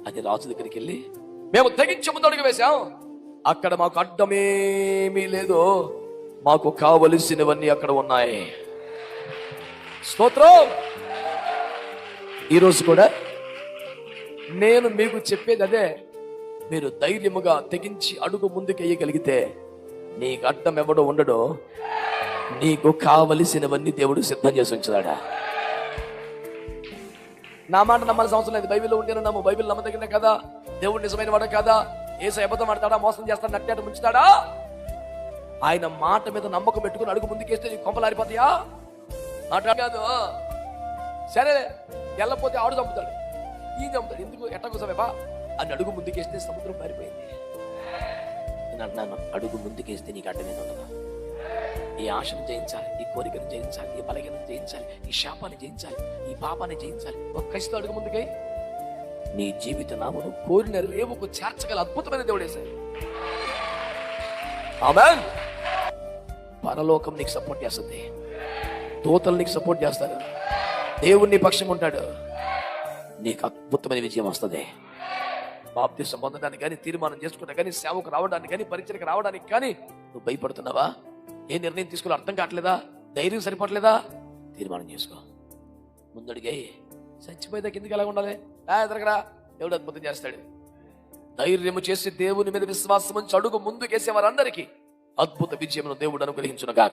అది రాజు దగ్గరికి వెళ్ళి, మేము తెగించి ముందు అడుగు వేశాం, అక్కడ మాకు అడ్డమేమీ లేదు, మాకు కావలసినవన్నీ అక్కడ ఉన్నాయి. స్తోత్రం. ఈరోజు కూడా నేను మీకు చెప్పేది అదే. మీరు ధైర్యముగా తెగించి అడుగు ముందుకు వేయగలిగితే నీకు అడ్డం ఎవడో ఉండడో, నీకు కావలసినవన్నీ దేవుడు సిద్ధం చేసి ఉంచుతాడా. నా మాట నమ్మాల్సిన అవసరం లేదు. బైబిల్లో ఉంటేనే నమ్ము. బైబిల్ నమ్మదగిన కదా, దేవుడు నిజమైన వాడే కదా, ఏసై అబద్ధం ఆడతాడా, మోసం చేస్తాడా, నట్టేట ముంచుతాడా? ఆయన మాట మీద నమ్మకం పెట్టుకుని అడుగు ముందుకేస్తే నీకు కొంపలారిపోతాయా? అట్లా కాదు. సరే వెళ్ళపోతే ఆడు చంపుతాడు, ఈయన చంపుతాడు, ఎందుకు ఎట్టకోసమేపా అని అడుగు ముందుకేస్తే సముద్రం పారిపోయింది. నేను అంటున్నాను, అడుగు ముందుకేస్తే నీకు అడ్డమేది ఉండదు. ఈ ఆశను జయించాలి, ఈ కోరికను జయించాలి, ఈ బలహీనను జయించాలి, ఈ శాపాన్ని జయించాలి, ఈ పాపాన్ని జయించాలి. ఒక్కసితో అడుగు ముందుకే నీ జీవిత నామను కోరిన రేవుకు చేర్చగల అద్భుతమైన దేవుడేశాడు. ఆమేన్. పరలోకం నీకు సపోర్ట్ చేస్తుంది, దూతలు నీకు సపోర్ట్ చేస్తారు, దేవుడు నీ పక్షంగా ఉంటాడు. నీకు అద్భుతమైన విజయం వస్తుంది. బాప్తిసం పొందడానికి కానీ, తీర్మానం చేసుకున్నా కానీ, సేవకు రావడానికి కానీ, పరిచయకు రావడానికి కానీ నువ్వు భయపడుతున్నావా? ఏ నిర్ణయం తీసుకోవాలో అర్థం కావట్లేదా? ధైర్యం సరిపడలేదా? తీర్మానం చేసుకో, ముందడిగే. చచ్చిపోయేదా కిందికి ఎలా ఉండాలి? ఎదరగరా, దేవుడు అద్భుతం చేస్తాడు. ధైర్యము చేసి దేవుని మీద విశ్వాసం ఉంచి అడుగు ముందుకేసే వారందరికీ అద్భుత విజయమును దేవుడు అనుగ్రహించునుగా.